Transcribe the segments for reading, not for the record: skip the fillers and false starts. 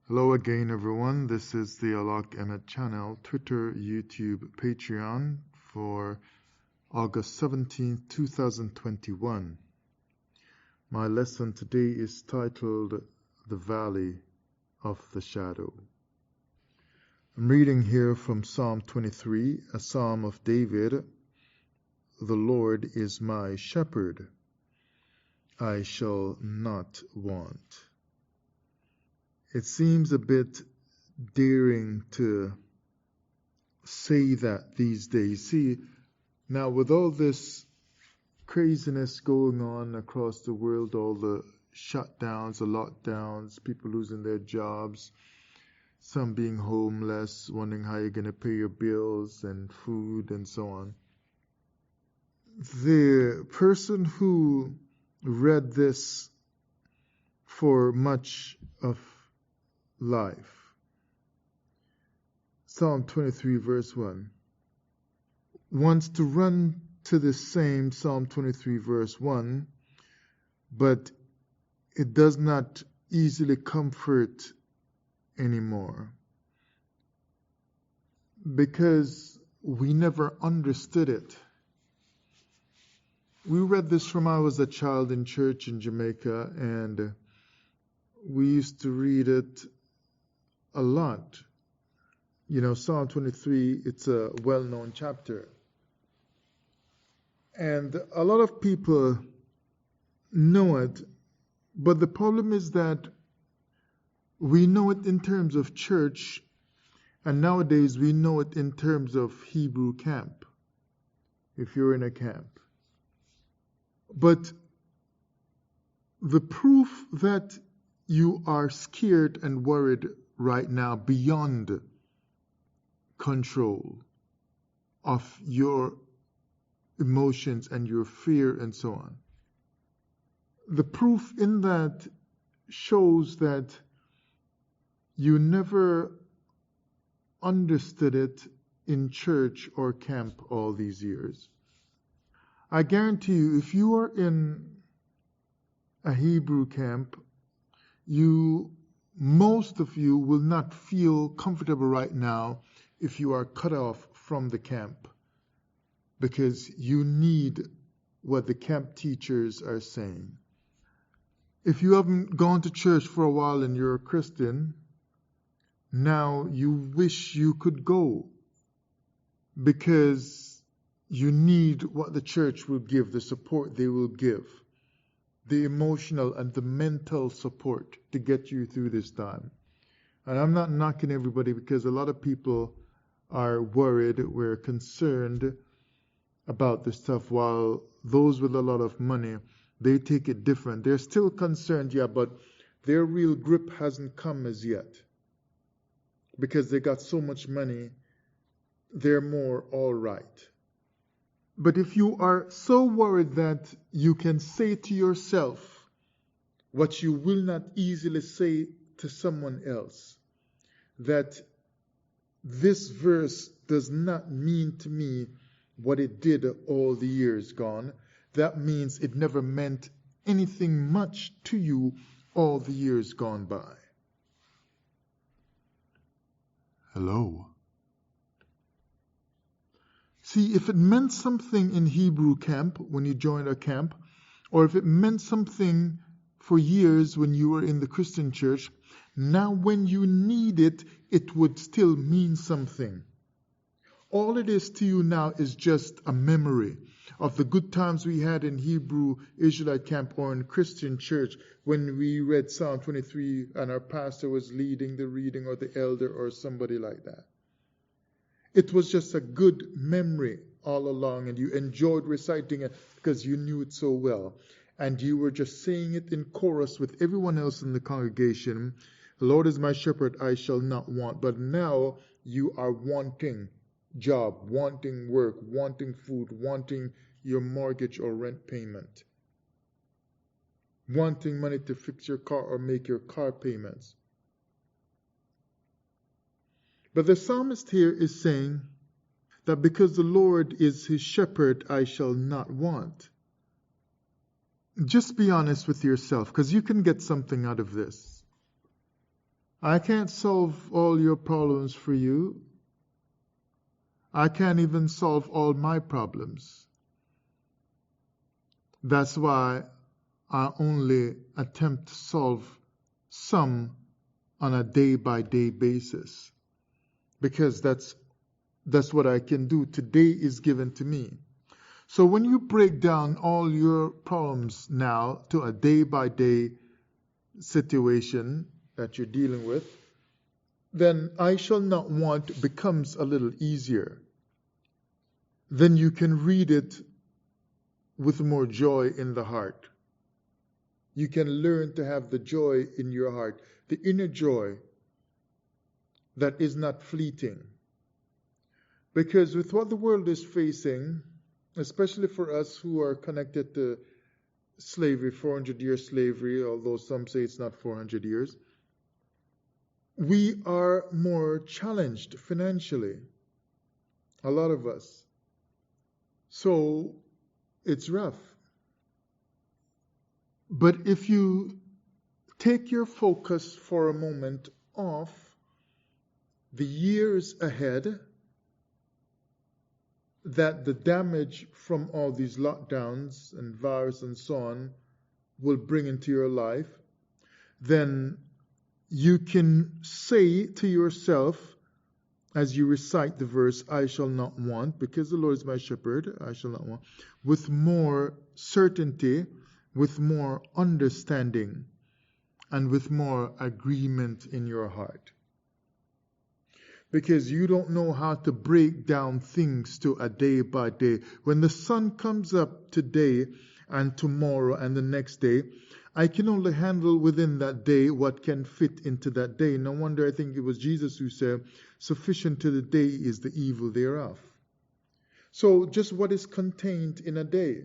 Hello again, everyone. This is the Alok Emmett channel, Twitter, YouTube, Patreon for August 17th, 2021. My lesson today is titled The Valley of the Shadow. I'm reading here from Psalm 23, a psalm of David. The Lord is my shepherd. I shall not want. It seems a bit daring to say that these days. See, now with all this craziness going on across the world, all the shutdowns, the lockdowns, people losing their jobs, some being homeless, wondering how you're going to pay your bills and food and so on. The person who read this for much of life, Psalm 23 verse 1, wants to run to the same Psalm 23 verse 1, but it does not easily comfort anymore because we never understood it. We read this from I was a child in church in Jamaica, and we used to read it a lot. You know, Psalm 23, it's a well-known chapter. And a lot of people know it, but the problem is that we know it in terms of church, and nowadays we know it in terms of Hebrew camp, if you're in a camp. But the proof that you are scared and worried right now beyond control of your emotions and your fear and so on. The proof in that shows that you never understood it in church or camp all these years. I guarantee you, if you are in a Hebrew camp, most of you will not feel comfortable right now if you are cut off from the camp, because you need what the camp teachers are saying. If you haven't gone to church for a while and you're a Christian, now you wish you could go because you need what the church will give, the support they will give, the emotional and the mental support to get you through this time. And I'm not knocking everybody, because a lot of people are worried, we're concerned about this stuff, while those with a lot of money, they take it different. They're still concerned, yeah, but their real grip hasn't come as yet. Because they got so much money, they're more all right. But if you are so worried that you can say to yourself what you will not easily say to someone else, that this verse does not mean to me what it did all the years gone, that means it never meant anything much to you all the years gone by. Hello. See, if it meant something in Hebrew camp when you joined a camp, or if it meant something for years when you were in the Christian church, now when you need it, it would still mean something. All it is to you now is just a memory of the good times we had in Hebrew Israelite camp or in Christian church when we read Psalm 23 and our pastor was leading the reading, or the elder or somebody like that. It was just a good memory all along, and you enjoyed reciting it because you knew it so well. And you were just saying it in chorus with everyone else in the congregation. The Lord is my shepherd, I shall not want. But now you are wanting job, wanting work, wanting food, wanting your mortgage or rent payment, wanting money to fix your car or make your car payments. But the psalmist here is saying that because the Lord is his shepherd, I shall not want. Just be honest with yourself, because you can get something out of this. I can't solve all your problems for you. I can't even solve all my problems. That's why I only attempt to solve some on a day-by-day basis, because that's what I can do. Today is given to me. So when you break down all your problems now to a day-by-day situation that you're dealing with, then I shall not want becomes a little easier. Then you can read it with more joy in the heart. You can learn to have the joy in your heart, the inner joy that is not fleeting. Because with what the world is facing, especially for us who are connected to slavery, 400-year slavery, although some say it's not 400 years, we are more challenged financially, a lot of us. So it's rough. But if you take your focus for a moment off the years ahead, that the damage from all these lockdowns and virus and so on will bring into your life, then you can say to yourself, as you recite the verse, I shall not want, because the Lord is my shepherd, I shall not want, with more certainty, with more understanding, and with more agreement in your heart. Because you don't know how to break down things to a day by day. When the sun comes up today and tomorrow and the next day, I can only handle within that day what can fit into that day. No wonder I think it was Jesus who said, sufficient to the day is the evil thereof. So just what is contained in a day.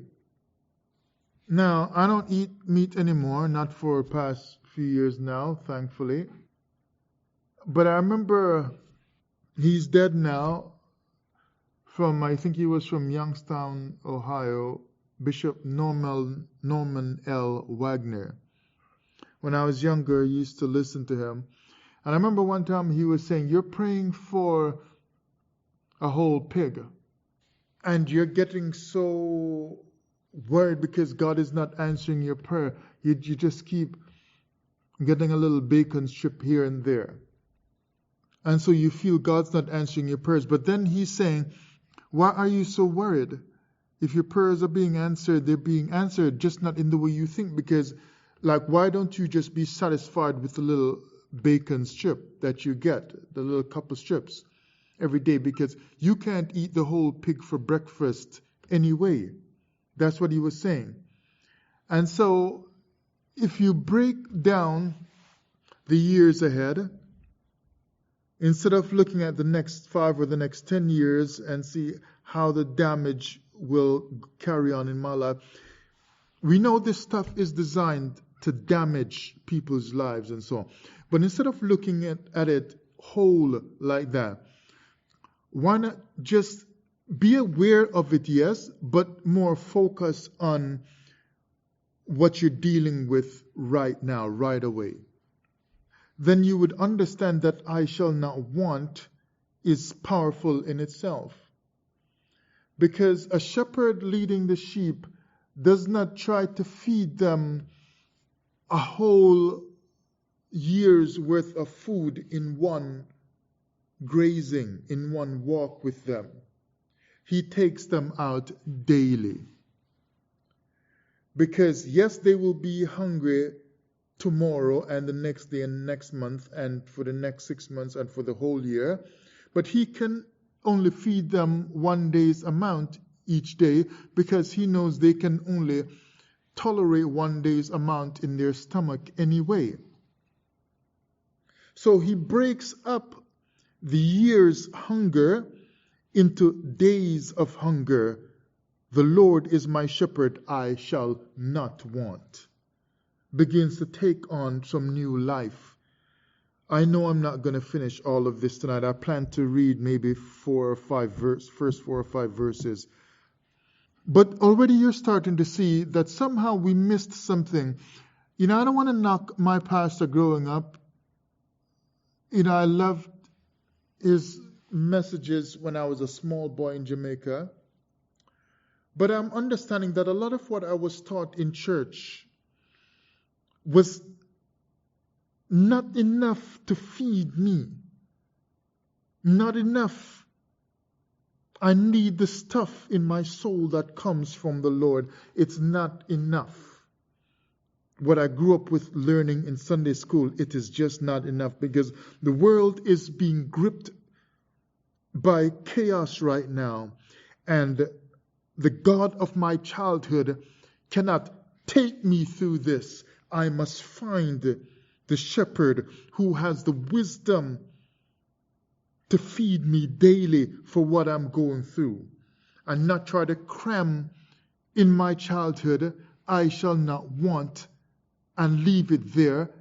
Now, I don't eat meat anymore, not for the past few years now, thankfully. But I remember he's dead now, I think he was from Youngstown, Ohio, Bishop Norman L. Wagner. When I was younger, I used to listen to him. And I remember one time he was saying, you're praying for a whole pig. And you're getting so worried because God is not answering your prayer. You just keep getting a little bacon strip here and there. And so you feel God's not answering your prayers. But then he's saying, why are you so worried? If your prayers are being answered, they're being answered, just not in the way you think. Because, why don't you just be satisfied with the little bacon strip that you get, the little couple strips every day? Because you can't eat the whole pig for breakfast anyway. That's what he was saying. And so, if you break down the years ahead, instead of looking at the next 5 or the next 10 years and see how the damage will carry on in my life, we know this stuff is designed to damage people's lives and so on. But instead of looking at it whole like that, why not just be aware of it, yes, but more focus on what you're dealing with right now, right away. Then you would understand that I shall not want is powerful in itself. Because a shepherd leading the sheep does not try to feed them a whole year's worth of food in one grazing, in one walk with them. He takes them out daily. Because yes, they will be hungry tomorrow and the next day and next month and for the next 6 months and for the whole year, but he can only feed them 1 day's amount each day, because he knows they can only tolerate 1 day's amount in their stomach anyway. So he breaks up the year's hunger into days of hunger. The Lord is my shepherd, I shall not want. Begins to take on some new life. I know I'm not going to finish all of this tonight. I plan to read maybe first 4 or 5 verses. But already you're starting to see that somehow we missed something. I don't want to knock my pastor growing up. I loved his messages when I was a small boy in Jamaica. But I'm understanding that a lot of what I was taught in church was not enough to feed me. Not enough. I need the stuff in my soul that comes from the Lord. It's not enough. What I grew up with learning in Sunday school, it is just not enough, because the world is being gripped by chaos right now. And the God of my childhood cannot take me through this. I must find the shepherd who has the wisdom to feed me daily for what I'm going through, and not try to cram in my childhood, I shall not want, and leave it there,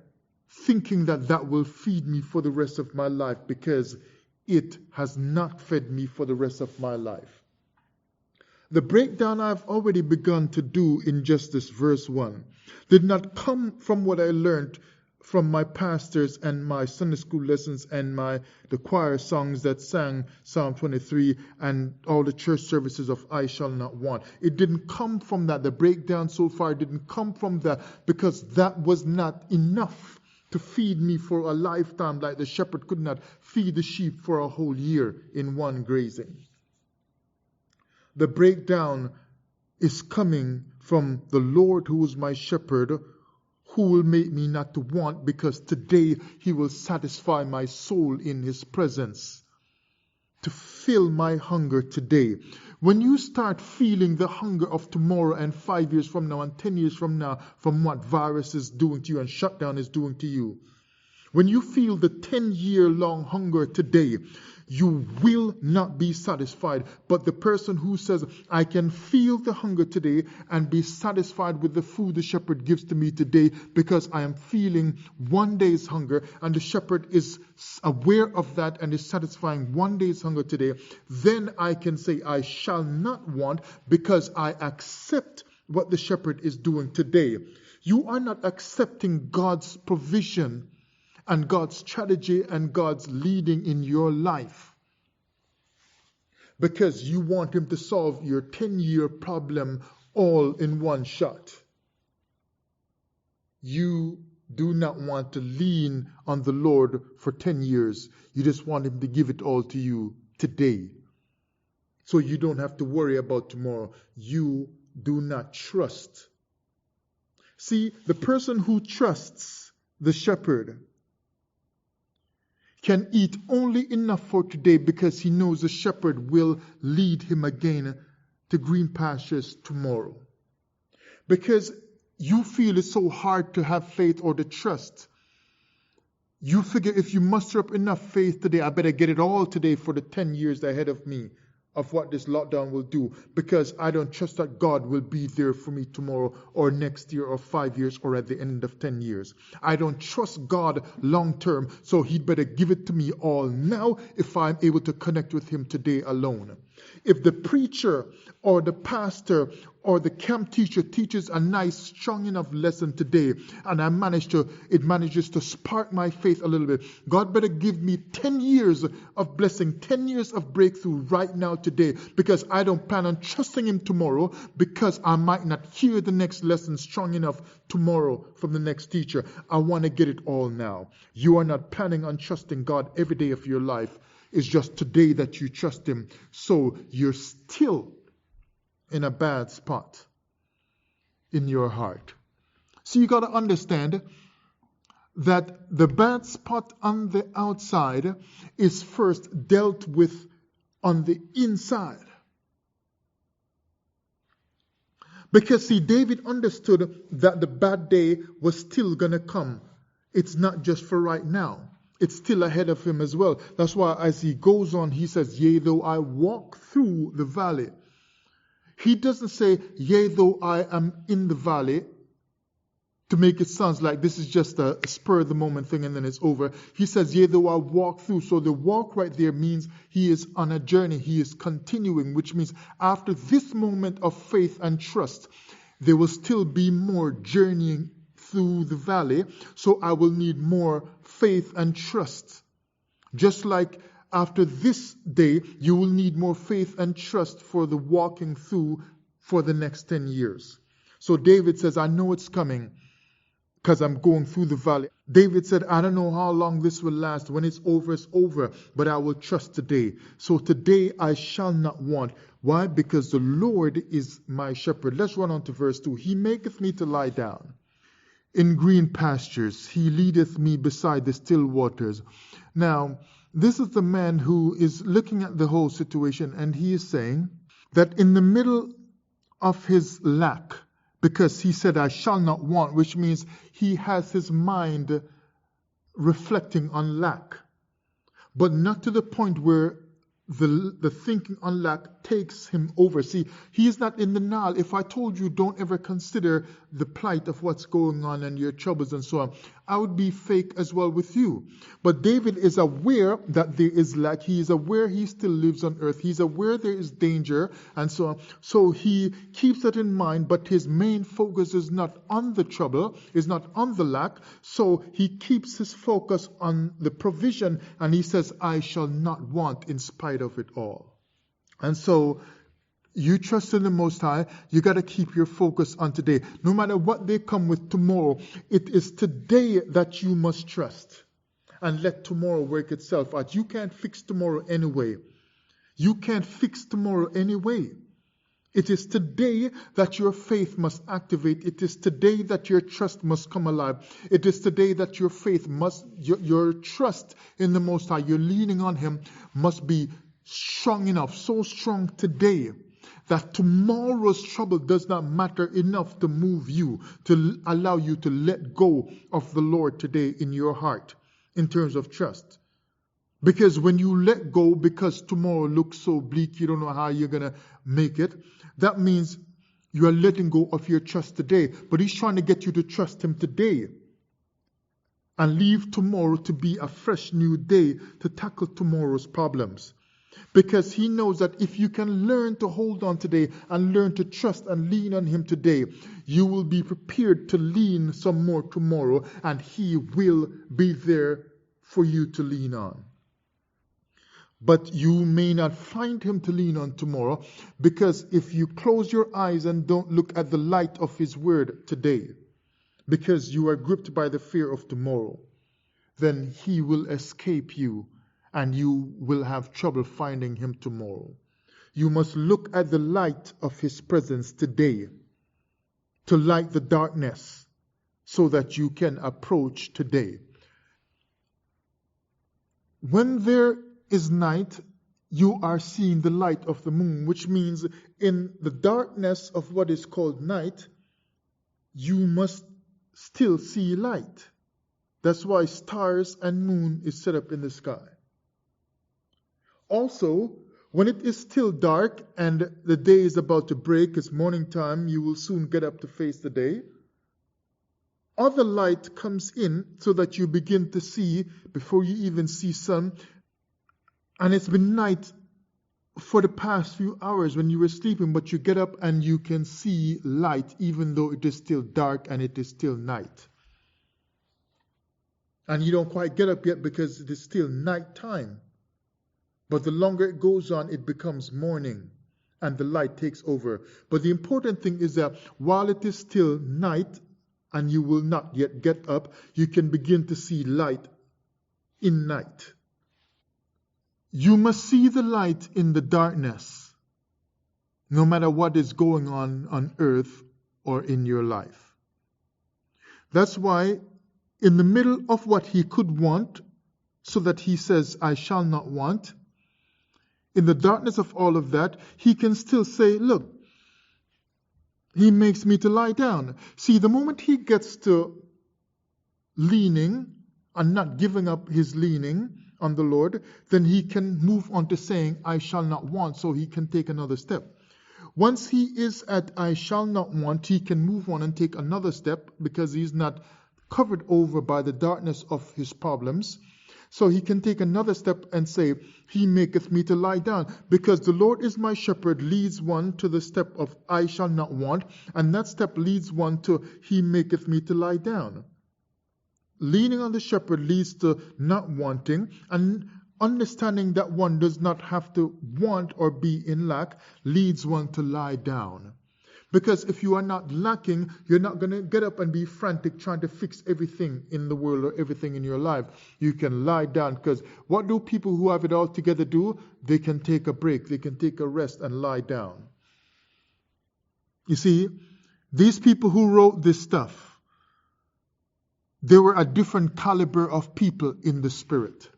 thinking that that will feed me for the rest of my life, because it has not fed me for the rest of my life. The breakdown I've already begun to do in just this verse 1 did not come from what I learned from my pastors and my Sunday school lessons and the choir songs that sang Psalm 23 and all the church services of I Shall Not Want. It didn't come from that. The breakdown so far didn't come from that, because that was not enough to feed me for a lifetime, like the shepherd could not feed the sheep for a whole year in one grazing. The breakdown is coming from the Lord, who is my shepherd, who will make me not to want, because today he will satisfy my soul in his presence, to fill my hunger today. When you start feeling the hunger of tomorrow and 5 years from now and 10 years from now, from what virus is doing to you and shutdown is doing to you, when you feel the 10-year-long hunger today, you will not be satisfied. But the person who says, I can feel the hunger today and be satisfied with the food the shepherd gives to me today, because I am feeling one day's hunger, and the shepherd is aware of that and is satisfying one day's hunger today, then I can say, I shall not want, because I accept what the shepherd is doing today. You are not accepting God's provision and God's strategy and God's leading in your life because you want him to solve your 10-year problem all in one shot. You do not want to lean on the Lord for 10 years. You just want him to give it all to you today, so you don't have to worry about tomorrow. You do not trust. See, the person who trusts the shepherd can eat only enough for today, because he knows the shepherd will lead him again to green pastures tomorrow. Because you feel it's so hard to have faith or to trust, you figure, if you muster up enough faith today, I better get it all today for the 10 years ahead of me of what this lockdown will do, because I don't trust that God will be there for me tomorrow or next year or 5 years or at the end of 10 years. I don't trust God long term, so he'd better give it to me all now if I'm able to connect with him today alone. If the preacher or the pastor or the camp teacher teaches a nice, strong enough lesson today, and it manages to spark my faith a little bit, God better give me 10 years of blessing, 10 years of breakthrough right now today, because I don't plan on trusting him tomorrow, because I might not hear the next lesson strong enough tomorrow from the next teacher. I want to get it all now. You are not planning on trusting God every day of your life. It's just today that you trust him. So you're still in a bad spot in your heart. So you got to understand that the bad spot on the outside is first dealt with on the inside. Because see, David understood that the bad day was still going to come. It's not just for right now. It's still ahead of him as well. That's why as he goes on, he says, yea, though I walk through the valley. He doesn't say, yea, though I am in the valley, to make it sound like this is just a spur of the moment thing and then it's over. He says, yea, though I walk through. So the walk right there means he is on a journey. He is continuing, which means after this moment of faith and trust, there will still be more journeying through the valley. So I will need more faith and trust Just like after this day, you will need more faith and trust for the walking through for the next 10 years. So David says, I know it's coming because I'm going through the valley. David said, I don't know how long this will last. When it's over, but I will trust today. So today I shall not want. Why? Because the Lord is my shepherd. Let's run on to verse 2. He maketh me to lie down in green pastures. He leadeth me beside the still waters. Now, this is the man who is looking at the whole situation, and he is saying that in the middle of his lack, because he said, I shall not want, which means he has his mind reflecting on lack, but not to the point where the thinking on lack takes him over. See, he is not in denial. If I told you don't ever consider the plight of what's going on and your troubles and so on, I would be fake as well with you. But David is aware that there is lack. He is aware he still lives on earth. He's aware there is danger and so on. So he keeps that in mind, but his main focus is not on the trouble, is not on the lack. So he keeps his focus on the provision, and he says, I shall not want in spite of it all. And so you trust in the Most High. You got to keep your focus on today. No matter what they come with tomorrow, it is today that you must trust and let tomorrow work itself out. You can't fix tomorrow anyway. You can't fix tomorrow anyway. It is today that your faith must activate. It is today that your trust must come alive. It is today that your faith must, your trust in the Most High, your leaning on Him must be strong enough, so strong today that tomorrow's trouble does not matter enough to move you, to allow you to let go of the Lord today in your heart in terms of trust. Because when you let go because tomorrow looks so bleak, you don't know how you're going to make it, that means you are letting go of your trust today. But He's trying to get you to trust Him today and leave tomorrow to be a fresh new day to tackle tomorrow's problems. Because He knows that if you can learn to hold on today and learn to trust and lean on Him today, you will be prepared to lean some more tomorrow, and He will be there for you to lean on. But you may not find Him to lean on tomorrow, because if you close your eyes and don't look at the light of His word today, because you are gripped by the fear of tomorrow, then He will escape you and you will have trouble finding Him tomorrow. You must look at the light of His presence today to light the darkness so that you can approach today. When there is night, you are seeing the light of the moon, which means in the darkness of what is called night, you must still see light. That's why stars and moon is set up in the sky. Also, when it is still dark and the day is about to break, it's morning time, you will soon get up to face the day. Other light comes in so that you begin to see before you even see sun. And it's been night for the past few hours when you were sleeping, but you get up and you can see light even though it is still dark and it is still night. And you don't quite get up yet because it is still night time. But the longer it goes on, it becomes morning and the light takes over. But the important thing is that while it is still night and you will not yet get up, you can begin to see light in night. You must see the light in the darkness, no matter what is going on earth or in your life. That's why in the middle of what he could want, so that he says, I shall not want, in the darkness of all of that, he can still say, look, He makes me to lie down. See, the moment he gets to leaning and not giving up his leaning on the Lord, then he can move on to saying, I shall not want, so he can take another step. Once he is at I shall not want, he can move on and take another step because he's not covered over by the darkness of his problems. So he can take another step and say, He maketh me to lie down. Because the Lord is my shepherd leads one to the step of I shall not want. And that step leads one to He maketh me to lie down. Leaning on the shepherd leads to not wanting. And understanding that one does not have to want or be in lack leads one to lie down. Because if you are not lacking, you're not going to get up and be frantic trying to fix everything in the world or everything in your life. You can lie down, because what do people who have it all together do? They can take a break, they can take a rest and lie down. You see, these people who wrote this stuff, they were a different caliber of people in the spirit.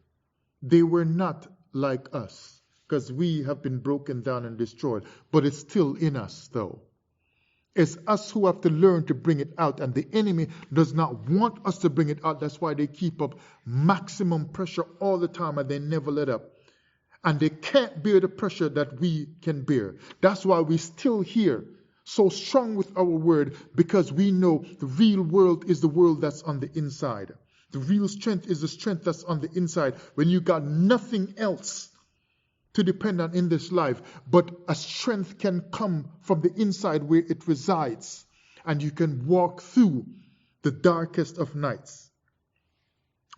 They were not like us, because we have been broken down and destroyed, but it's still in us though. It's us who have to learn to bring it out, and the enemy does not want us to bring it out. That's why they keep up maximum pressure all the time, and they never let up. And they can't bear the pressure that we can bear. That's why we're still here, so strong with our word, because we know the real world is the world that's on the inside. The real strength is the strength that's on the inside, when you got nothing else to depend on in this life, but a strength can come from the inside where it resides, and you can walk through the darkest of nights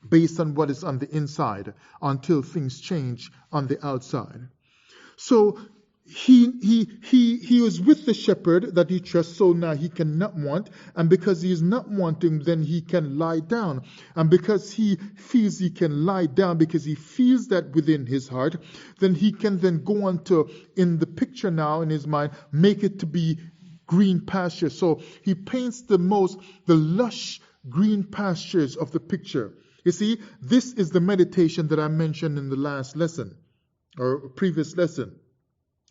based on what is on the inside until things change on the outside. So he was with the shepherd that he trusts, so now he cannot want, and because he is not wanting, then he can lie down. And because he feels he can lie down, because he feels that within his heart, then he can then go on to, in the picture now in his mind, make it to be green pasture. So he paints the lush green pastures of the picture. You see, this is the meditation that I mentioned in the last lesson, or previous lesson.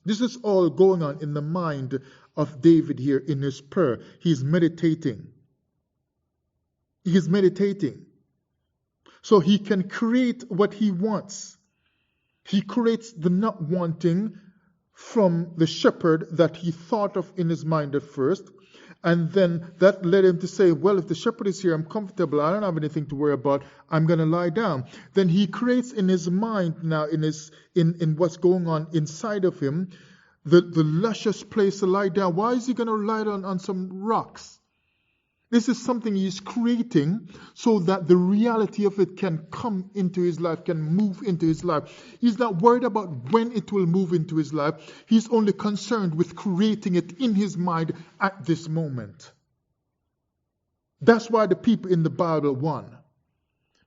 This is all going on in the mind of David here in his prayer. He's meditating. He is meditating. So he can create what he wants. He creates the not wanting from the shepherd that he thought of in his mind at first. And then that led him to say, well, if the shepherd is here, I'm comfortable, I don't have anything to worry about, I'm going to lie down. Then he creates in his mind now, in what's going on inside of him, the luscious place to lie down. Why is he going to lie down on some rocks? This is something he's creating so that the reality of it can come into his life, can move into his life. He's not worried about when it will move into his life. He's only concerned with creating it in his mind at this moment. That's why the people in the Bible won.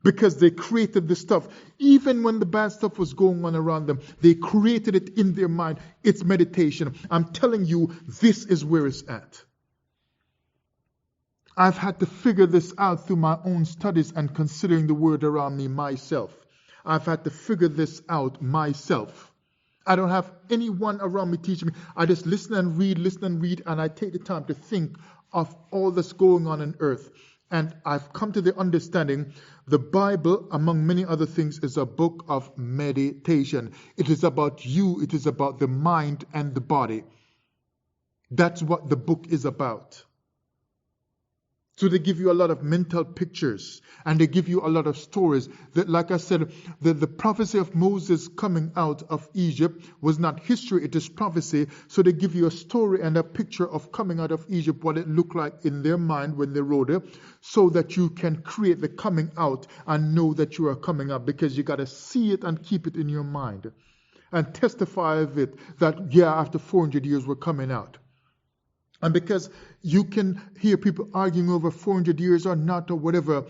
Because they created the stuff. Even when the bad stuff was going on around them, they created it in their mind. It's meditation. I'm telling you, this is where it's at. I've had to figure this out through my own studies and considering the word around me myself. I've had to figure this out myself. I don't have anyone around me teaching me. I just listen and read, and I take the time to think of all that's going on earth. And I've come to the understanding the Bible, among many other things, is a book of meditation. It is about you. It is about the mind and the body. That's what the book is about. So they give you a lot of mental pictures, and they give you a lot of stories. That, like I said, the prophecy of Moses coming out of Egypt was not history, it is prophecy. So they give you a story and a picture of coming out of Egypt, what it looked like in their mind when they wrote it, so that you can create the coming out and know that you are coming out, because you got to see it and keep it in your mind and testify of it that, yeah, after 400 years we're coming out. And because you can hear people arguing over 400 years or not or whatever,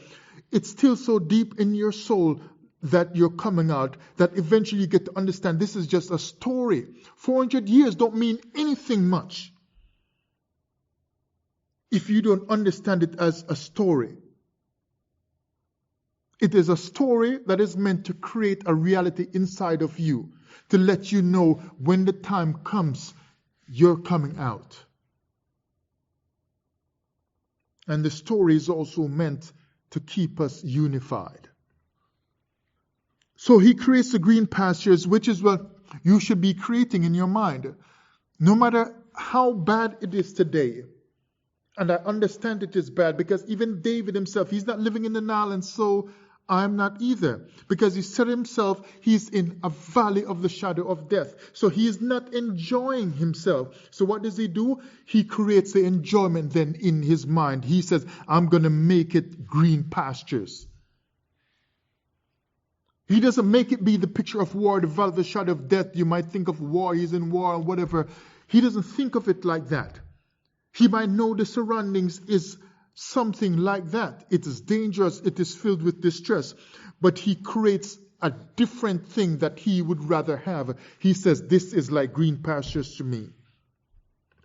it's still so deep in your soul that you're coming out that eventually you get to understand this is just a story. 400 years don't mean anything much if you don't understand it as a story. It is a story that is meant to create a reality inside of you, to let you know when the time comes, you're coming out. And the story is also meant to keep us unified. So he creates the green pastures, which is what you should be creating in your mind. No matter how bad it is today. And I understand it is bad, because even David himself, he's not living in the Nile, and so I'm not either. Because he said himself, he's in a valley of the shadow of death. So he is not enjoying himself. So what does he do? He creates the enjoyment then in his mind. He says, I'm going to make it green pastures. He doesn't make it be the picture of war, the valley of the shadow of death. You might think of war, he's in war or whatever. He doesn't think of it like that. He might know the surroundings is something like that. It is dangerous, it is filled with distress. But he creates a different thing that he would rather have. He says, this is like green pastures to me.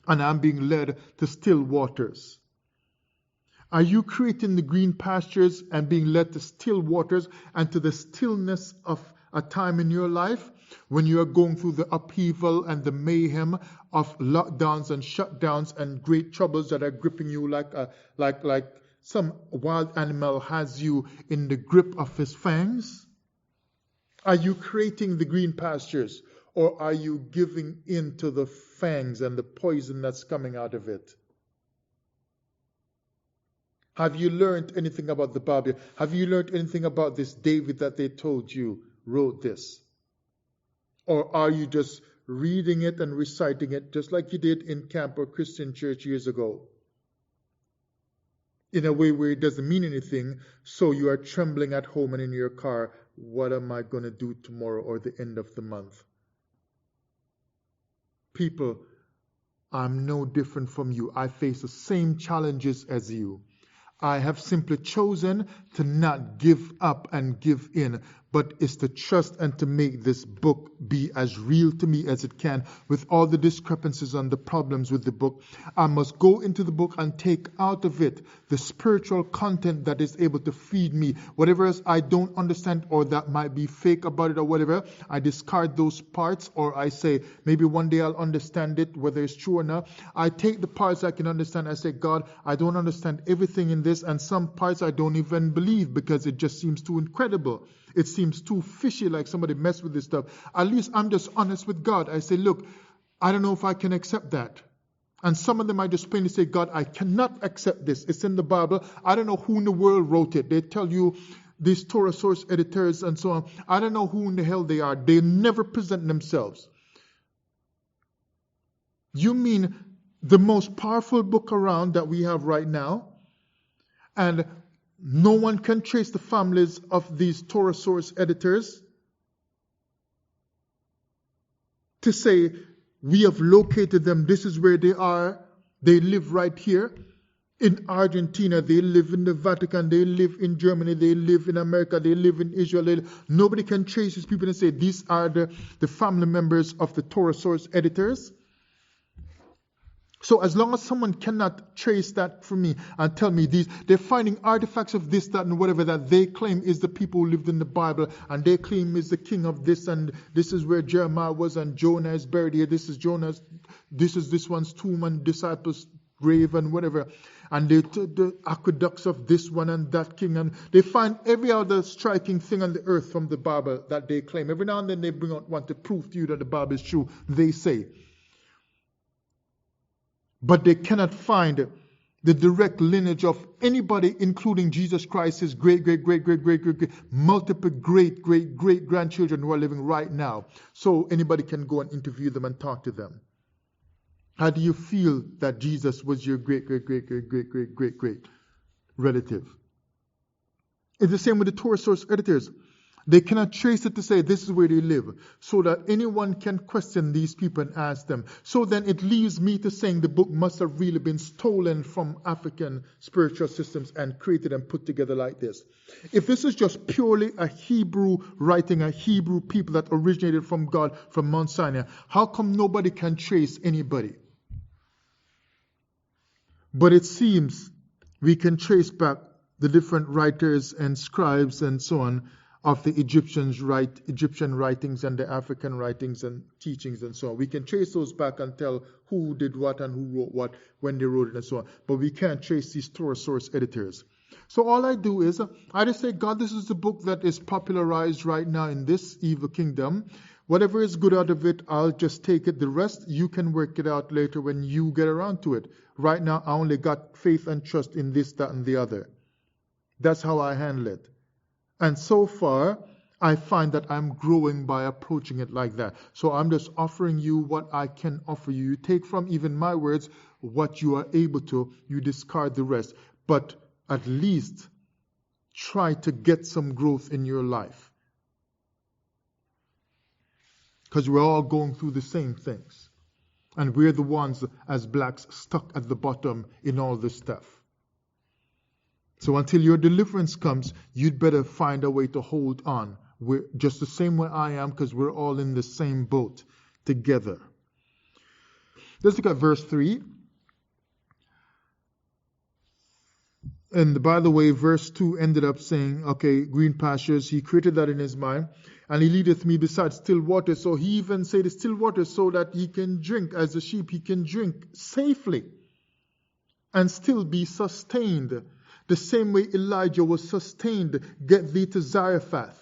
And I'm being led to still waters. Are you creating the green pastures and being led to still waters and to the stillness of a time in your life when you are going through the upheaval and the mayhem of lockdowns and shutdowns and great troubles that are gripping you like some wild animal has you in the grip of his fangs? Are you creating the green pastures, or are you giving in to the fangs and the poison that's coming out of it? Have you learned anything about the Bible? Have you learned anything about this David that they told you wrote this? Or are you just reading it and reciting it just like you did in camp or Christian church years ago? In a way where it doesn't mean anything, so you are trembling at home and in your car, what am I going to do tomorrow or the end of the month? People, I'm no different from you. I face the same challenges as you. I have simply chosen to not give up and give in, but is to trust and to make this book be as real to me as it can, with all the discrepancies and the problems with the book. I must go into the book and take out of it the spiritual content that is able to feed me. Whatever else I don't understand or that might be fake about it or whatever, I discard those parts, or I say, maybe one day I'll understand it, whether it's true or not. I take the parts I can understand. I say, God, I don't understand everything in this, and some parts I don't even believe because it just seems too incredible. It seems too fishy, like somebody messed with this stuff. At least I'm just honest with God. I say, look, I don't know if I can accept that. And some of them I just plainly say, God, I cannot accept this. It's in the Bible. I don't know who in the world wrote it. They tell you these Torah source editors and so on. I don't know who in the hell they are. They never present themselves. You mean the most powerful book around that we have right now? And no one can trace the families of these Torah source editors to say, we have located them, this is where they are, they live right here. In Argentina, they live in the Vatican, they live in Germany, they live in America, they live in Israel. Nobody can trace these people and say, these are the family members of the Torah source editors. So as long as someone cannot trace that for me and tell me these, they're finding artifacts of this, that, and whatever that they claim is the people who lived in the Bible, and they claim is the king of this, and this is where Jeremiah was, and Jonah is buried here, this is Jonah's, this is this one's tomb and disciples' grave and whatever, and the aqueducts of this one and that king, and they find every other striking thing on the earth from the Bible that they claim. Every now and then they bring out one to prove to you that the Bible is true, they say. But they cannot find the direct lineage of anybody, including Jesus Christ, his great, multiple great grandchildren who are living right now. So anybody can go and interview them and talk to them. How do you feel that Jesus was your great relative? It's the same with the Torah source editors. They cannot trace it to say this is where they live, so that anyone can question these people and ask them. So then it leaves me to saying the book must have really been stolen from African spiritual systems and created and put together like this. If this is just purely a Hebrew writing, a Hebrew people that originated from God, from Mount Sinai, how come nobody can trace anybody? But it seems we can trace back the different writers and scribes and so on of the Egyptian writings and the African writings and teachings and so on. We can trace those back and tell who did what and who wrote what, when they wrote it and so on. But we can't trace these Torah source editors. So all I do is, I just say, God, this is the book that is popularized right now in this evil kingdom. Whatever is good out of it, I'll just take it. The rest, you can work it out later when you get around to it. Right now, I only got faith and trust in this, that, and the other. That's how I handle it. And so far, I find that I'm growing by approaching it like that. So I'm just offering you what I can offer you. You take from even my words what you are able to. You discard the rest. But at least try to get some growth in your life. because we're all going through the same things. And we're the ones as blacks stuck at the bottom in all this stuff. So until your deliverance comes, you'd better find a way to hold on. We're just the same way I am, because we're all in the same boat together. Let's look at verse 3. And by the way, verse 2 ended up saying, okay, green pastures, he created that in his mind. And he leadeth me beside still waters. So he even said still waters so that he can drink, as a sheep, he can drink safely and still be sustained. The same way Elijah was sustained, get thee to Zarephath.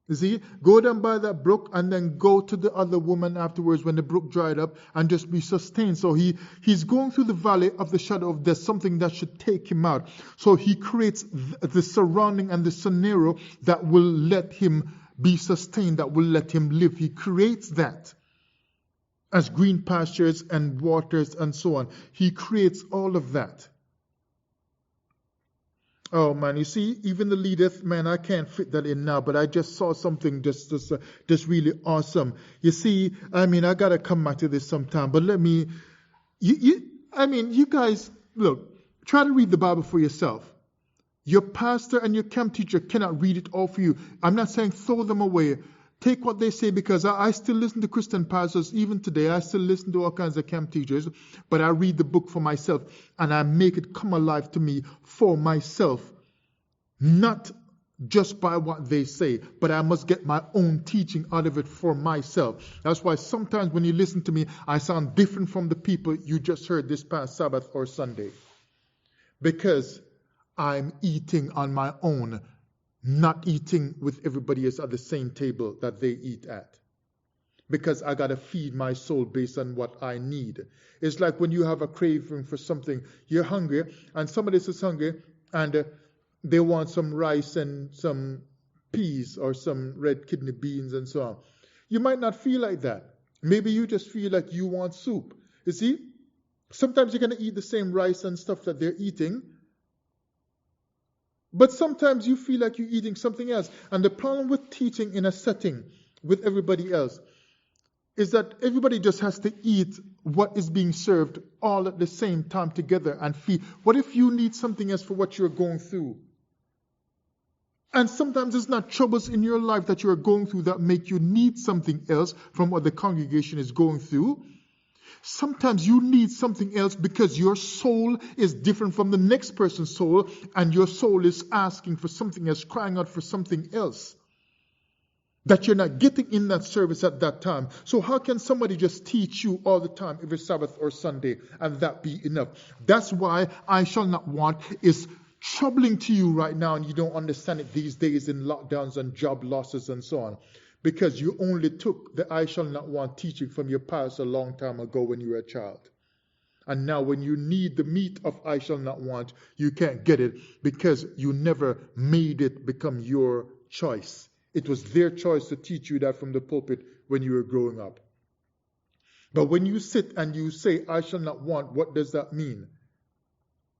You see, go down by that brook and then go to the other woman afterwards when the brook dried up and just be sustained. So he's going through the valley of the shadow of death, something that should take him out. So he creates the surrounding and the scenario that will let him be sustained, that will let him live. He creates that as green pastures and waters and so on. He creates all of that. Oh man, you see, even the leadeth, man, I can't fit that in now, but I just saw something just really awesome. You see, I mean, I gotta come back to this sometime, but let me, you guys, look, try to read the Bible for yourself. Your pastor and your camp teacher cannot read it all for you. I'm not saying throw them away. Take what they say, because I still listen to Christian pastors. Even today, I still listen to all kinds of camp teachers. But I read the book for myself, and I make it come alive to me for myself. Not just by what they say, but I must get my own teaching out of it for myself. That's why sometimes when you listen to me, I sound different from the people you just heard this past Sabbath or Sunday. Because I'm eating on my own, not eating with everybody else at the same table that they eat at. Because I got to feed my soul based on what I need. It's like when you have a craving for something, you're hungry, and somebody is hungry, and they want some rice and some peas or some red kidney beans and so on. You might not feel like that. Maybe you just feel like you want soup. You see, sometimes you're going to eat the same rice and stuff that they're eating, but sometimes you feel like you're eating something else. And the problem with teaching in a setting with everybody else is that everybody just has to eat what is being served all at the same time together and feed. What if you need something else for what you're going through? And sometimes it's not troubles in your life that you're going through that make you need something else from what the congregation is going through. Sometimes you need something else because your soul is different from the next person's soul, and your soul is asking for something else, crying out for something else that you're not getting in that service at that time. So how can somebody just teach you all the time, every Sabbath or Sunday, and that be enough? That's why I shall not want is troubling to you right now, and you don't understand it these days in lockdowns and job losses and so on. Because you only took the I shall not want teaching from your pastor a long time ago when you were a child. And now when you need the meat of I shall not want, you can't get it because you never made it become your choice. It was their choice to teach you that from the pulpit when you were growing up. But when you sit and you say I shall not want, what does that mean?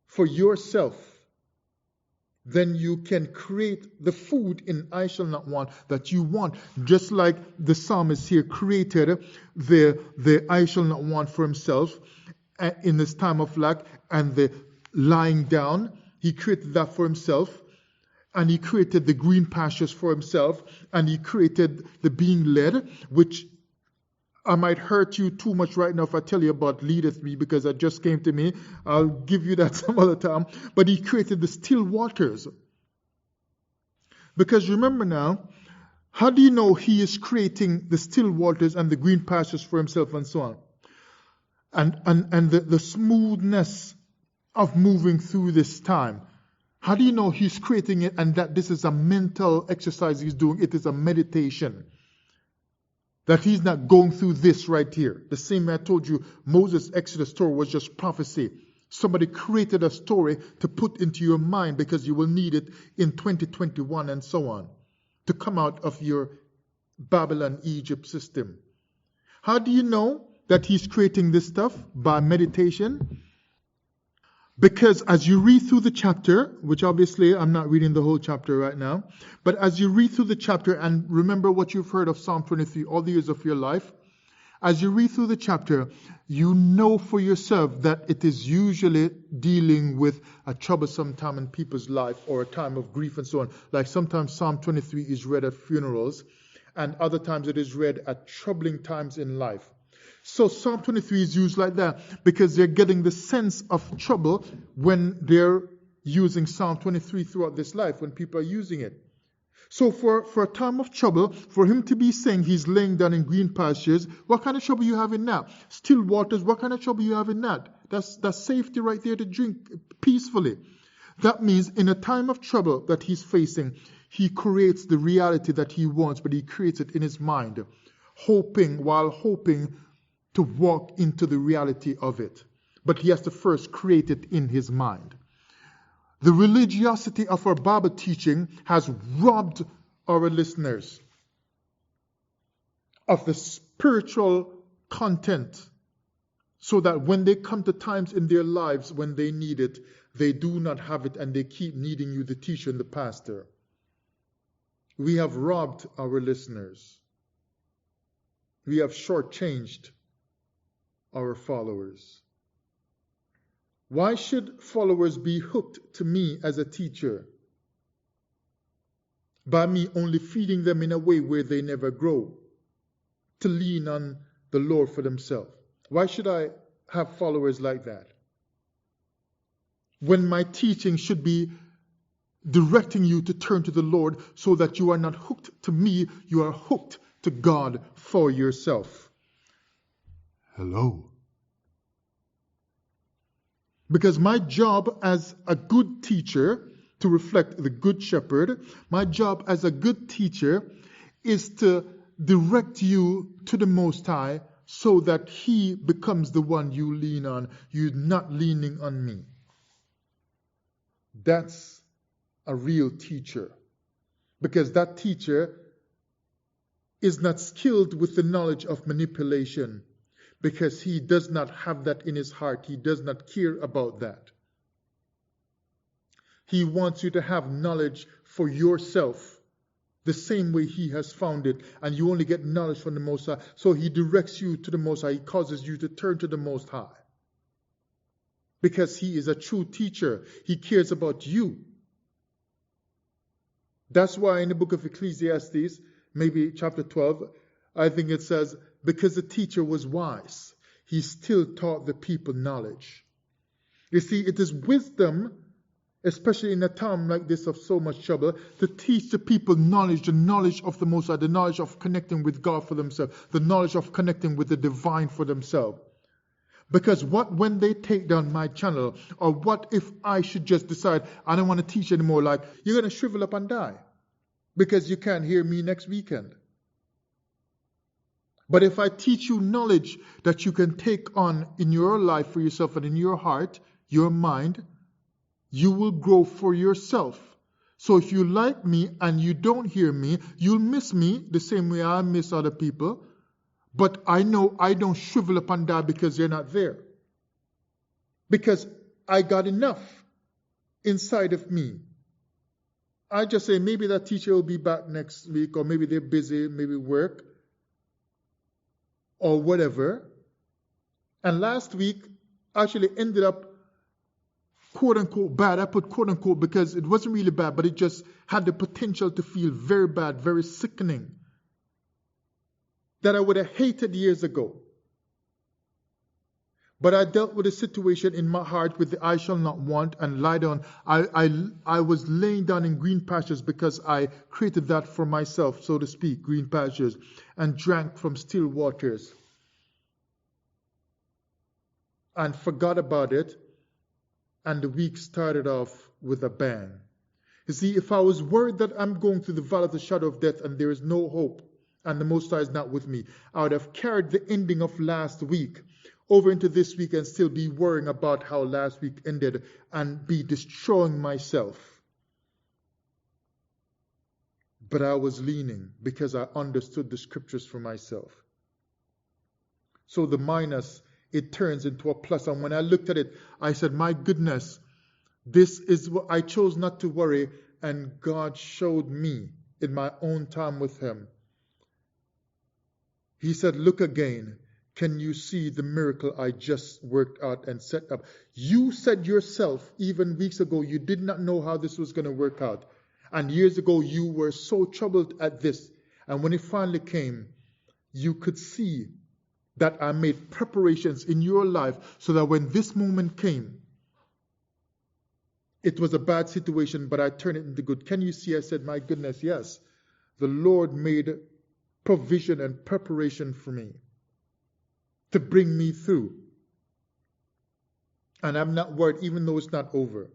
For yourself. Then you can create the food in I shall not want that you want. Just like the psalmist here created the I shall not want for himself in this time of lack, and the lying down. He created that for himself. And he created the green pastures for himself. And he created the being led, which I might hurt you too much right now if I tell you about leadeth me, because that just came to me. I'll give you that some other time. But he created the still waters. Because remember now, how do you know he is creating the still waters and the green pastures for himself and so on? And the smoothness of moving through this time. How do you know he's creating it and that this is a mental exercise he's doing? It is a meditation. That he's not going through this right here. The same way I told you, Moses' Exodus story was just prophecy. Somebody created a story to put into your mind because you will need it in 2021 and so on. To come out of your Babylon, Egypt system. How do you know that he's creating this stuff? By meditation. Because as you read through the chapter, which obviously I'm not reading the whole chapter right now, but as you read through the chapter and remember what you've heard of Psalm 23 all the years of your life, as you read through the chapter, you know for yourself that it is usually dealing with a troublesome time in people's life or a time of grief and so on. Like sometimes Psalm 23 is read at funerals, and other times it is read at troubling times in life. So Psalm 23 is used like that because they're getting the sense of trouble when they're using Psalm 23 throughout this life, when people are using it. So for a time of trouble, for him to be saying he's laying down in green pastures, what kind of trouble you have in that? Still waters, what kind of trouble you have in that? That's safety right there to drink peacefully. That means in a time of trouble that he's facing, he creates the reality that he wants, but he creates it in his mind, hoping to walk into the reality of it. But he has to first create it in his mind. The religiosity of our Bible teaching has robbed our listeners of the spiritual content so that when they come to times in their lives when they need it, they do not have it and they keep needing you, the teacher and the pastor. We have robbed our listeners. We have shortchanged our followers. Why should followers be hooked to me as a teacher? By me only feeding them in a way where they never grow, to lean on the Lord for themselves. Why should I have followers like that? When my teaching should be directing you to turn to the Lord so that you are not hooked to me, you are hooked to God for yourself. Hello. Because my job as a good teacher, to reflect the good shepherd, my job as a good teacher is to direct you to the Most High so that He becomes the one you lean on. You're not leaning on me. That's a real teacher. Because that teacher is not skilled with the knowledge of manipulation. Because he does not have that in his heart. He does not care about that. He wants you to have knowledge for yourself the same way he has found it. And you only get knowledge from the Most High. So he directs you to the Most High. He causes you to turn to the Most High. Because he is a true teacher. He cares about you. That's why in the book of Ecclesiastes, maybe chapter 12, I think it says, because the teacher was wise, he still taught the people knowledge. You see, it is wisdom, especially in a time like this of so much trouble, to teach the people knowledge, the knowledge of the Most High, the knowledge of connecting with God for themselves, the knowledge of connecting with the divine for themselves. Because what when they take down my channel, or what if I should just decide I don't want to teach anymore, like you're going to shrivel up and die because you can't hear me next weekend. But if I teach you knowledge that you can take on in your life for yourself and in your heart, your mind, you will grow for yourself. So if you like me and you don't hear me, you'll miss me the same way I miss other people. But I know I don't shrivel up and die because they're not there. Because I got enough inside of me. I just say maybe that teacher will be back next week, or maybe they're busy, maybe work, or whatever. And last week actually ended up quote unquote bad. I put quote unquote because it wasn't really bad, but it just had the potential to feel very bad, very sickening, that I would have hated years ago. But I dealt with a situation in my heart with the I shall not want and lie down. I was laying down in green pastures because I created that for myself, so to speak, green pastures, and drank from still waters. And forgot about it. And the week started off with a bang. You see, if I was worried that I'm going through the valley of the shadow of death and there is no hope, and the Most High is not with me, I would have carried the ending of last week over into this week and still be worrying about how last week ended and be destroying myself. But I was leaning because I understood the scriptures for myself. So the minus it turns into a plus. And when I looked at it, I said, my goodness, this is what I chose not to worry. And God showed me in my own time with him. He said, look again. Can you see the miracle I just worked out and set up? You said yourself, even weeks ago, you did not know how this was going to work out. And years ago, you were so troubled at this. And when it finally came, you could see that I made preparations in your life so that when this moment came, it was a bad situation, but I turned it into good. Can you see? I said, my goodness, yes. The Lord made provision and preparation for me to bring me through. And I'm not worried, even though it's not over.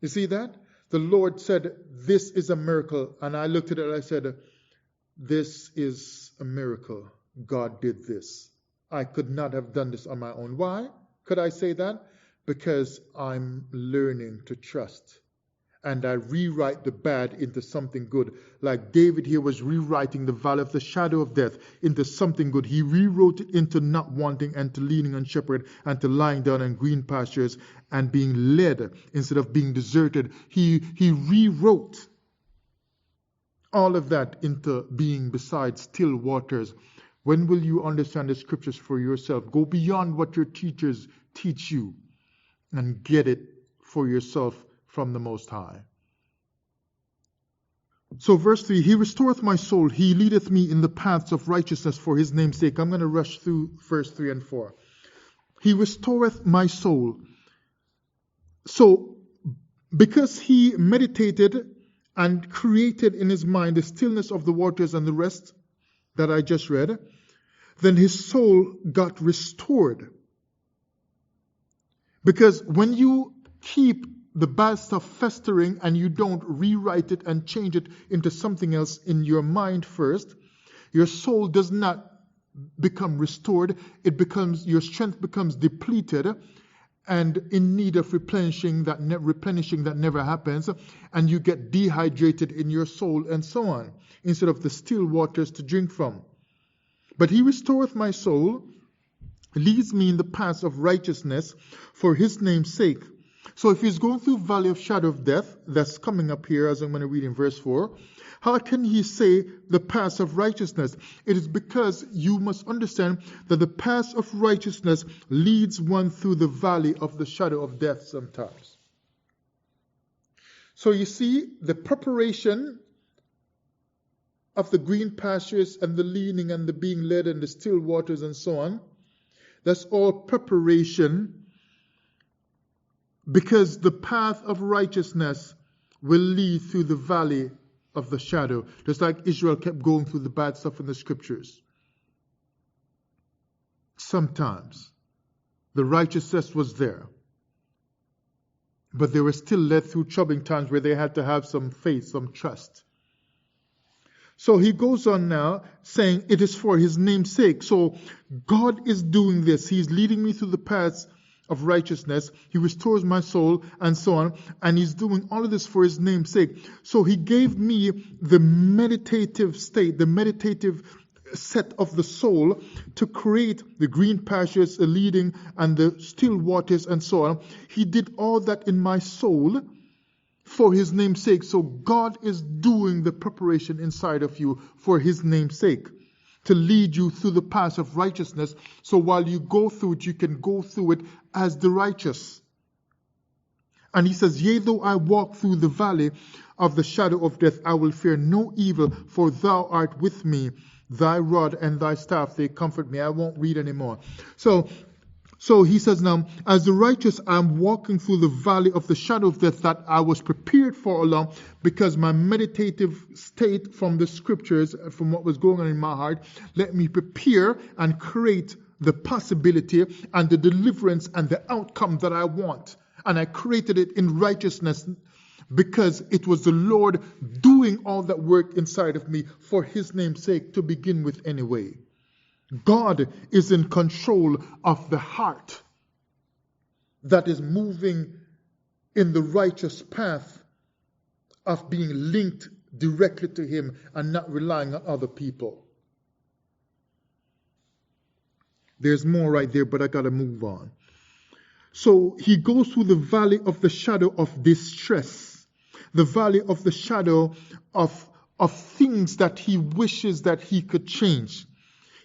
You see that? The Lord said, this is a miracle. And I looked at it and I said, this is a miracle. God did this. I could not have done this on my own. Why could I say that? Because I'm learning to trust. And I rewrite the bad into something good. Like David here was rewriting the valley of the shadow of death into something good. He rewrote it into not wanting and to leaning on shepherd and to lying down in green pastures and being led instead of being deserted. He rewrote all of that into being beside still waters. When will you understand the scriptures for yourself? Go beyond what your teachers teach you and get it for yourself from the Most High. So verse 3, he restoreth my soul, he leadeth me in the paths of righteousness for his name's sake. I'm going to rush through verse 3 and 4. He restoreth my soul. So because he meditated and created in his mind the stillness of the waters and the rest that I just read, then his soul got restored. Because when you keep the bad stuff festering and you don't rewrite it and change it into something else in your mind first, your soul does not become restored. Your strength becomes depleted and in need of replenishing that never happens, and you get dehydrated in your soul and so on, instead of the still waters to drink from. But he restoreth my soul, leads me in the paths of righteousness for his name's sake. So if he's going through valley of shadow of death, that's coming up here as I'm going to read in verse 4, how can he say the paths of righteousness? It is because you must understand that the path of righteousness leads one through the valley of the shadow of death sometimes. So you see, the preparation of the green pastures and the leaning and the being led and the still waters and so on, that's all preparation, because the path of righteousness will lead through the valley of the shadow, just like Israel kept going through the bad stuff in the scriptures. Sometimes the righteousness was there, but they were still led through troubling times where they had to have some faith, some trust. So he goes on now saying it is for his name's sake. So God is doing this. He's leading me through the paths of righteousness. He restores my soul and so on. And he's doing all of this for his name's sake. So he gave me the meditative state, the meditative set of the soul to create the green pastures, the leading and the still waters and so on. He did all that in my soul for his name's sake. So God is doing the preparation inside of you for his name's sake, to lead you through the path of righteousness. So while you go through it, you can go through it as the righteous. And he says, yea, though I walk through the valley of the shadow of death, I will fear no evil, for thou art with me. Thy rod and thy staff, they comfort me. I won't read anymore. So he says now, as the righteous, I'm walking through the valley of the shadow of death that I was prepared for along, because my meditative state from the scriptures, from what was going on in my heart, let me prepare and create the possibility and the deliverance and the outcome that I want. And I created it in righteousness because it was the Lord doing all that work inside of me for his name's sake to begin with anyway. God is in control of the heart that is moving in the righteous path of being linked directly to him and not relying on other people. There's more right there, but I got to move on. So he goes through the valley of the shadow of distress, the valley of the shadow of things that he wishes that he could change.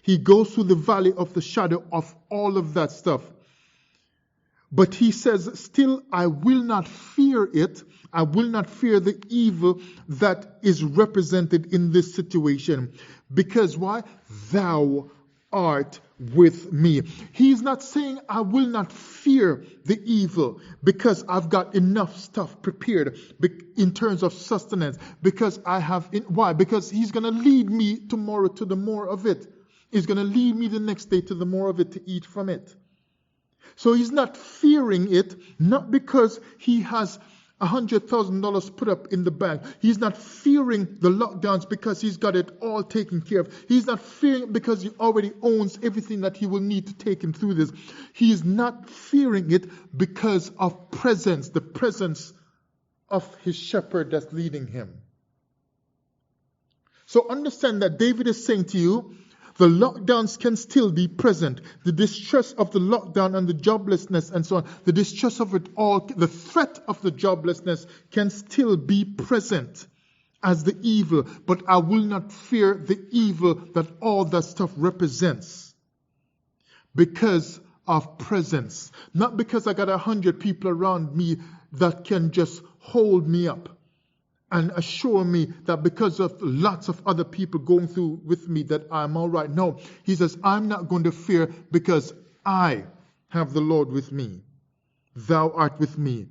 He goes through the valley of the shadow of all of that stuff. But he says, still, I will not fear it. I will not fear the evil that is represented in this situation. Because why? Thou art with me. He's not saying I will not fear the evil because I've got enough stuff prepared in terms of sustenance. Because I have, why? Because he's going to lead me tomorrow to the more of it. He's going to lead me the next day to the more of it to eat from it. So he's not fearing it, not because he has $100,000 put up in the bank. He's not fearing the lockdowns because he's got it all taken care of. He's not fearing it because he already owns everything that he will need to take him through this. He is not fearing it because of presence, the presence of his shepherd that's leading him. So understand that David is saying to you, the lockdowns can still be present. The distress of the lockdown and the joblessness and so on, the distress of it all, the threat of the joblessness can still be present as the evil. But I will not fear the evil that all that stuff represents because of presence. Not because I got 100 people around me that can just hold me up and assure me that because of lots of other people going through with me that I'm all right. No, he says, I'm not going to fear because I have the Lord with me. Thou art with me.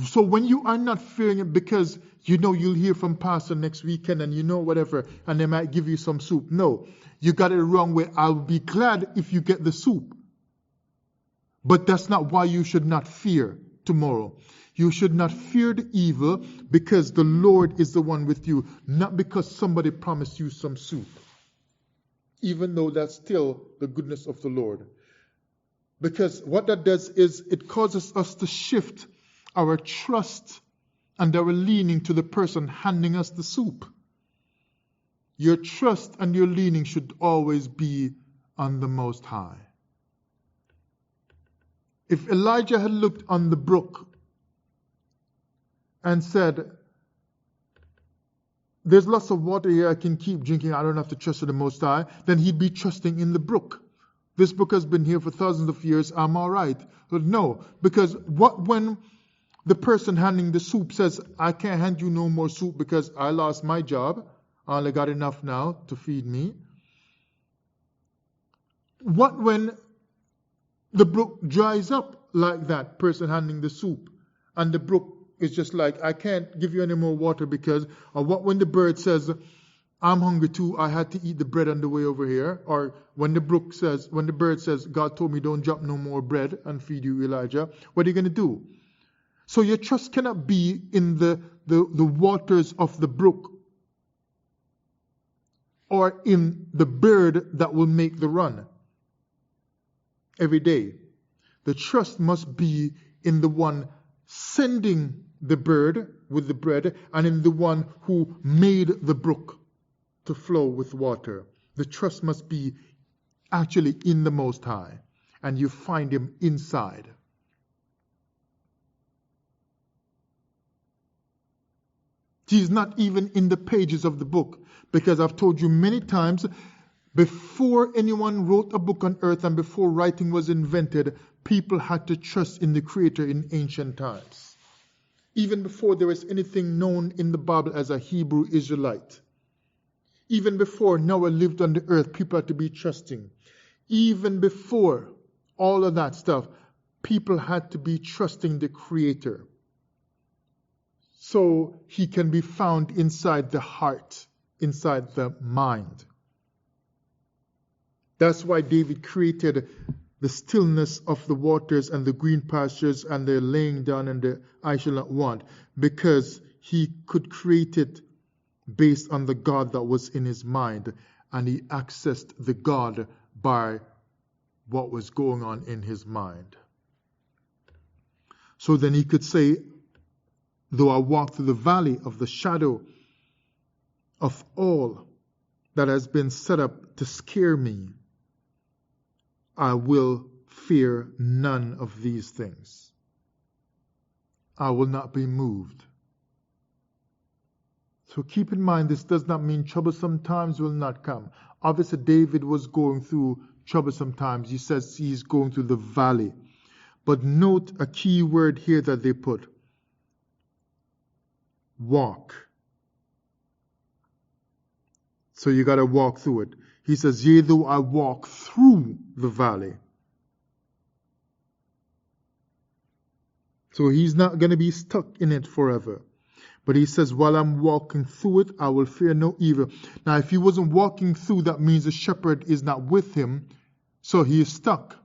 So when you are not fearing it because you know you'll hear from pastor next weekend and you know whatever, and they might give you some soup. No, you got it the wrong way. I'll be glad if you get the soup. But that's not why you should not fear tomorrow. You should not fear the evil because the Lord is the one with you, not because somebody promised you some soup. Even though that's still the goodness of the Lord. Because what that does is it causes us to shift our trust and our leaning to the person handing us the soup. Your trust and your leaning should always be on the Most High. If Elijah had looked on the brook and said, there's lots of water here, I can keep drinking, I don't have to trust in the Most High, then he'd be trusting in the brook. This brook has been here for thousands of years, I'm all right. But no, because when the person handing the soup says, I can't hand you no more soup because I lost my job, I only got enough now to feed me. What when the brook dries up like that person handing the soup, and the brook is just like, I can't give you any more water because, or what when the bird says, I'm hungry too, I had to eat the bread on the way over here, or when the bird says, God told me don't drop no more bread and feed you, Elijah, what are you going to do? So your trust cannot be in the waters of the brook or in the bird that will make the run every day. The trust must be in the one sending the bird with the bread and in the one who made the brook to flow with water. The trust must be actually in the Most High, and you find him inside. He's not even in the pages of the book, because I've told you many times, before anyone wrote a book on earth and before writing was invented, people had to trust in the Creator in ancient times. Even before there was anything known in the Bible as a Hebrew Israelite. Even before Noah lived on the earth, people had to be trusting. Even before all of that stuff, people had to be trusting the Creator. So he can be found inside the heart, inside the mind. That's why David created the stillness of the waters and the green pastures and the laying down and the I shall not want, because he could create it based on the God that was in his mind, and he accessed the God by what was going on in his mind. So then he could say, though I walk through the valley of the shadow of all that has been set up to scare me, I will fear none of these things. I will not be moved. So keep in mind, this does not mean troublesome times will not come. Obviously, David was going through troublesome times. He says he's going through the valley. But note a key word here that they put. Walk. So you got to walk through it. He says, yea, though I walk through the valley. So he's not going to be stuck in it forever. But he says, while I'm walking through it, I will fear no evil. Now, if he wasn't walking through, that means the shepherd is not with him. So he is stuck.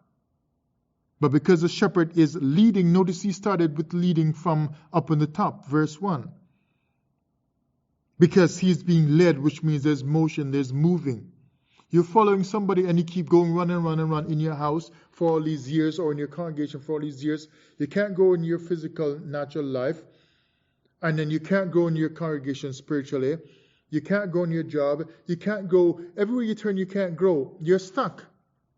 But because the shepherd is leading, notice he started with leading from up on the top, verse 1. Because he's being led, which means there's motion, there's moving. You're following somebody and you keep going run in your house for all these years, or in your congregation for all these years. You can't go in your physical, natural life. And then you can't go in your congregation spiritually. You can't go in your job. You can't go, everywhere you turn, you can't grow. You're stuck.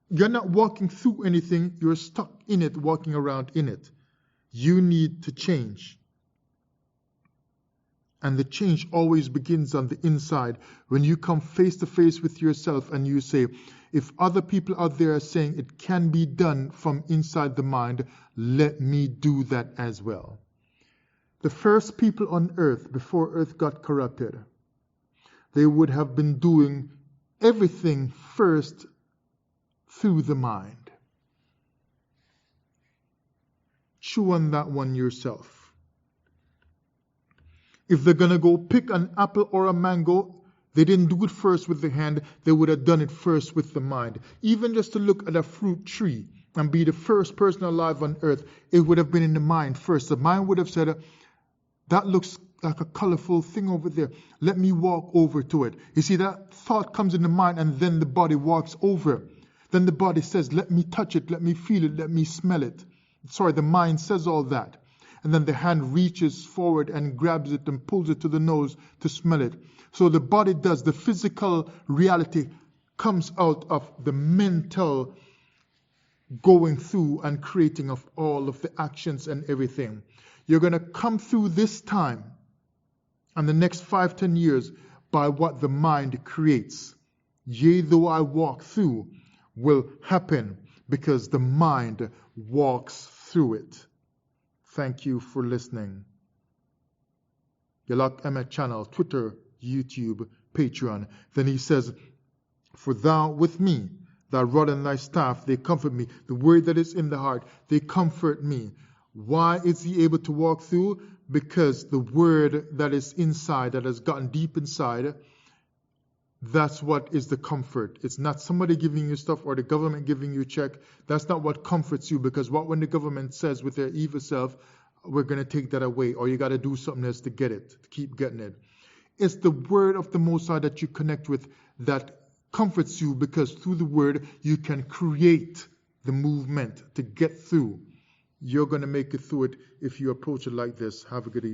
You're not walking through anything. You're stuck in it, walking around in it. You need to change. And the change always begins on the inside. When you come face to face with yourself and you say, if other people out there are saying it can be done from inside the mind, let me do that as well. The first people on earth, before earth got corrupted, they would have been doing everything first through the mind. Chew on that one yourself. If they're going to go pick an apple or a mango, they didn't do it first with the hand, they would have done it first with the mind. Even just to look at a fruit tree and be the first person alive on earth, it would have been in the mind first. The mind would have said, that looks like a colorful thing over there. Let me walk over to it. You see, that thought comes in the mind and then the body walks over. Then the body says, let me touch it, let me feel it, let me smell it. Sorry, the mind says all that. And then the hand reaches forward and grabs it and pulls it to the nose to smell it. So the body does, the physical reality comes out of the mental going through and creating of all of the actions and everything. You're going to come through this time and the next 5-10 years by what the mind creates. Yea, though I walk through will happen because the mind walks through it. Thank you for listening. Yalak Emet channel, Twitter, YouTube, Patreon. Then he says, for thou with me, thy rod and thy staff, they comfort me. The word that is in the heart, they comfort me. Why is he able to walk through? Because the word that is inside, that has gotten deep inside, that's what is the comfort. It's not somebody giving you stuff or the government giving you a check. That's not what comforts you, because when the government says with their evil self, we're going to take that away, or you got to do something else to get it, to keep getting it. It's the word of the Most High that you connect with that comforts you, because through the word you can create the movement to get through. You're going to make it through it if you approach it like this. Have a good evening.